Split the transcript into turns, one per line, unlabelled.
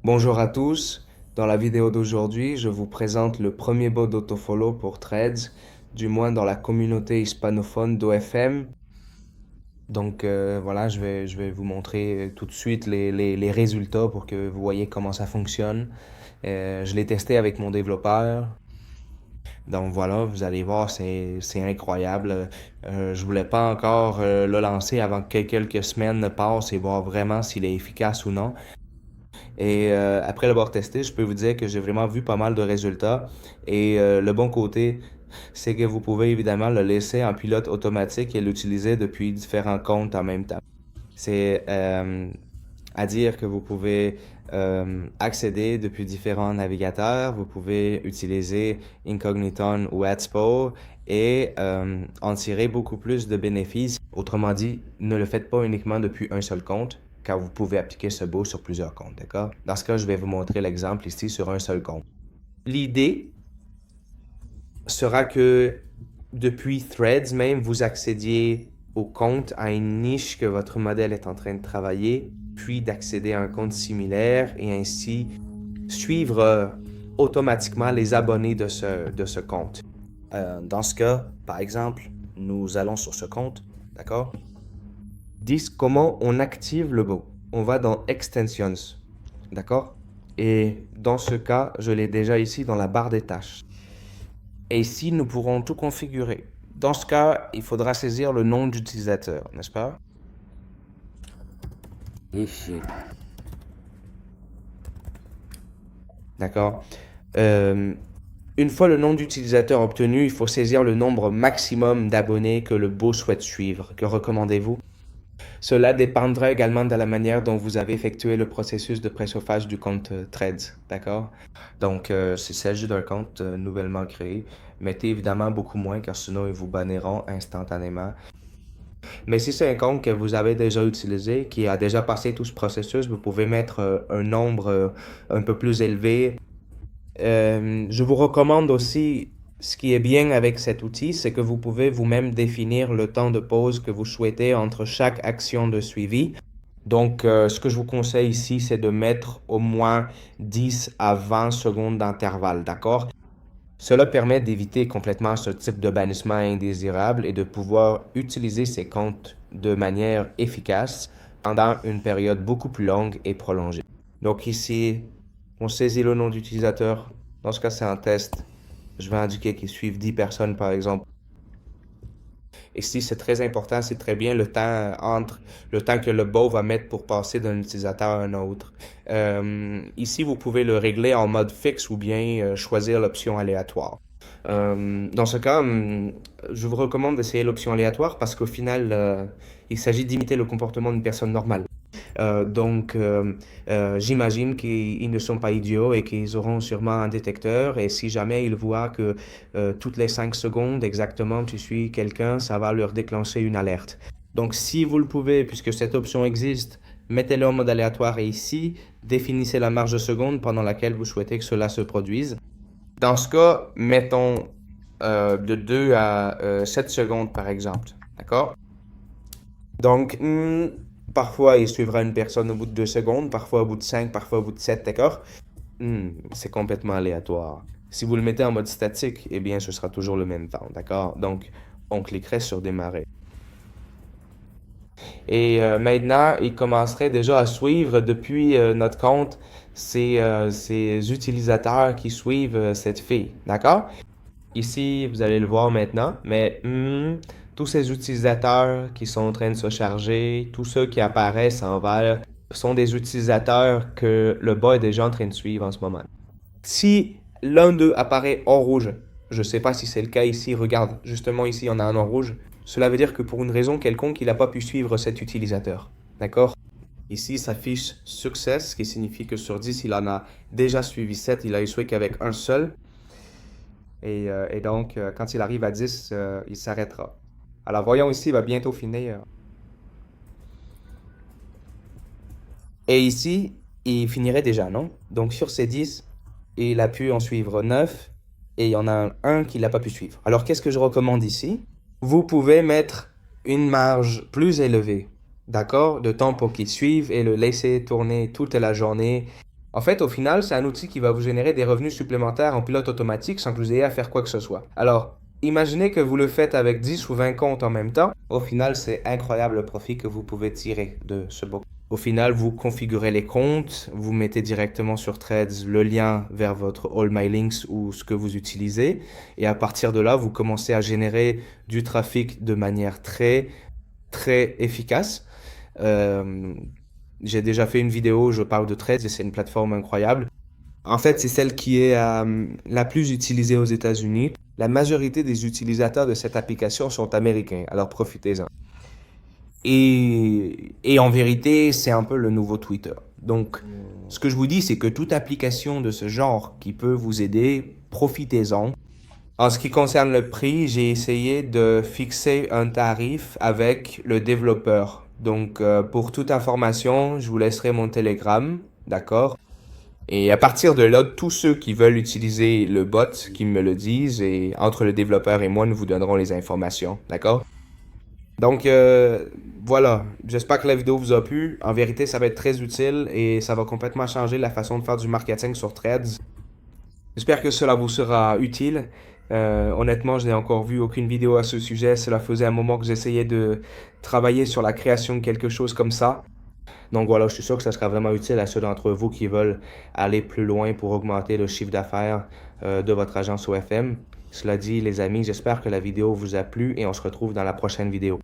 Bonjour à tous, dans la vidéo d'aujourd'hui, je vous présente le premier bot d'autofollow pour Threads, du moins dans la communauté hispanophone d'OFM. Donc voilà, je vais vous montrer tout de suite les résultats pour que vous voyez comment ça fonctionne. Je l'ai testé avec mon développeur. Donc voilà, vous allez voir, c'est incroyable. Je voulais pas encore le lancer avant que quelques semaines ne passent et voir vraiment s'il est efficace ou non. Et après l'avoir testé, je peux vous dire que j'ai vraiment vu pas mal de résultats. Et le bon côté, c'est que vous pouvez évidemment le laisser en pilote automatique et l'utiliser depuis différents comptes en même temps. C'est à dire que vous pouvez accéder depuis différents navigateurs. Vous pouvez utiliser Incogniton ou Adspo et en tirer beaucoup plus de bénéfices. Autrement dit, ne le faites pas uniquement depuis un seul compte, car vous pouvez appliquer ce bot sur plusieurs comptes, d'accord? Dans ce cas, je vais vous montrer l'exemple ici sur un seul compte. L'idée sera que depuis Threads même, vous accédiez au compte à une niche que votre modèle est en train de travailler, puis d'accéder à un compte similaire et ainsi suivre automatiquement les abonnés de ce compte. Dans ce cas, par exemple, nous allons sur ce compte, d'accord? 10. Comment on active le bot? On va dans Extensions, d'accord? Et dans ce cas, je l'ai déjà ici dans la barre des tâches. Et ici, nous pourrons tout configurer. Dans ce cas, il faudra saisir le nom d'utilisateur, n'est-ce pas? Ici. D'accord. Une fois le nom d'utilisateur obtenu, il faut saisir le nombre maximum d'abonnés que le bot souhaite suivre. Que recommandez-vous? Cela dépendra également de la manière dont vous avez effectué le processus de préchauffage du compte Threads, d'accord? Donc, s'il s'agit d'un compte nouvellement créé, mettez évidemment beaucoup moins car sinon ils vous banneront instantanément. Mais si c'est un compte que vous avez déjà utilisé, qui a déjà passé tout ce processus, vous pouvez mettre un nombre un peu plus élevé. Je vous recommande aussi, ce qui est bien avec cet outil, c'est que vous pouvez vous-même définir le temps de pause que vous souhaitez entre chaque action de suivi. Donc, ce que je vous conseille ici, c'est de mettre au moins 10 à 20 secondes d'intervalle, d'accord? Cela permet d'éviter complètement ce type de bannissement indésirable et de pouvoir utiliser ces comptes de manière efficace pendant une période beaucoup plus longue et prolongée. Donc ici, on saisit le nom d'utilisateur. Dans ce cas, c'est un test. Je vais indiquer qu'il suive 10 personnes, par exemple. Ici, c'est très important, c'est très bien le temps entre le temps que le bot va mettre pour passer d'un utilisateur à un autre. Ici, vous pouvez le régler en mode fixe ou bien choisir l'option aléatoire. Dans ce cas, je vous recommande d'essayer l'option aléatoire parce qu'au final, il s'agit d'imiter le comportement d'une personne normale. J'imagine qu'ils ne sont pas idiots et qu'ils auront sûrement un détecteur. Et si jamais ils voient que toutes les 5 secondes exactement tu suis quelqu'un, ça va leur déclencher une alerte. Donc si vous le pouvez, puisque cette option existe, mettez-le en mode aléatoire et ici, définissez la marge de seconde pendant laquelle vous souhaitez que cela se produise. Dans ce cas, mettons de 2 à 7 secondes par exemple. D'accord? Donc, parfois, il suivra une personne au bout de 2 secondes, parfois au bout de 5, parfois au bout de 7, d'accord? C'est complètement aléatoire. Si vous le mettez en mode statique, eh bien, ce sera toujours le même temps, d'accord? Donc, on cliquerait sur démarrer. Et maintenant, il commencerait déjà à suivre depuis notre compte ces utilisateurs qui suivent cette fille, d'accord? Ici, vous allez le voir maintenant, mais tous ces utilisateurs qui sont en train de se charger, tous ceux qui apparaissent en vert, sont des utilisateurs que le bot est déjà en train de suivre en ce moment. Si l'un d'eux apparaît en rouge, je ne sais pas si c'est le cas ici, regarde, justement ici on a un en rouge, cela veut dire que pour une raison quelconque, il n'a pas pu suivre cet utilisateur. D'accord? Ici s'affiche success, ce qui signifie que sur 10, il en a déjà suivi 7, il a échoué qu'avec un seul. Et donc, quand il arrive à 10, il s'arrêtera. Alors, voyons ici, il va bientôt finir. Et ici, il finirait déjà, non? Donc, sur ces 10, il a pu en suivre 9 et il y en a un qui l'a pas pu suivre. Alors, qu'est-ce que je recommande ici? Vous pouvez mettre une marge plus élevée, d'accord, de temps pour qu'il suive et le laisser tourner toute la journée. En fait, au final, c'est un outil qui va vous générer des revenus supplémentaires en pilote automatique sans que vous ayez à faire quoi que ce soit. Alors, imaginez que vous le faites avec 10 ou 20 comptes en même temps. Au final, c'est incroyable le profit que vous pouvez tirer de ce beau. Au final, vous configurez les comptes, vous mettez directement sur Threads le lien vers votre All My Links ou ce que vous utilisez. Et à partir de là, vous commencez à générer du trafic de manière très, très efficace. Euh, j'ai déjà fait une vidéo où je parle de Threads et c'est une plateforme incroyable. En fait, c'est celle qui est la plus utilisée aux États-Unis. La majorité des utilisateurs de cette application sont américains, alors profitez-en. Et en vérité, c'est un peu le nouveau Twitter. Donc, ce que je vous dis, c'est que toute application de ce genre qui peut vous aider, profitez-en. En ce qui concerne le prix, j'ai essayé de fixer un tarif avec le développeur. Donc, pour toute information, je vous laisserai mon Telegram, d'accord? Et à partir de là, tous ceux qui veulent utiliser le bot, qui me le disent, et entre le développeur et moi, nous vous donnerons les informations, d'accord? Donc, voilà. J'espère que la vidéo vous a plu. En vérité, ça va être très utile et ça va complètement changer la façon de faire du marketing sur Threads. J'espère que cela vous sera utile. Honnêtement, je n'ai encore vu aucune vidéo à ce sujet. Cela faisait un moment que j'essayais de travailler sur la création de quelque chose comme ça. Donc voilà, je suis sûr que ça sera vraiment utile à ceux d'entre vous qui veulent aller plus loin pour augmenter le chiffre d'affaires de votre agence OFM. Cela dit, les amis, j'espère que la vidéo vous a plu et on se retrouve dans la prochaine vidéo.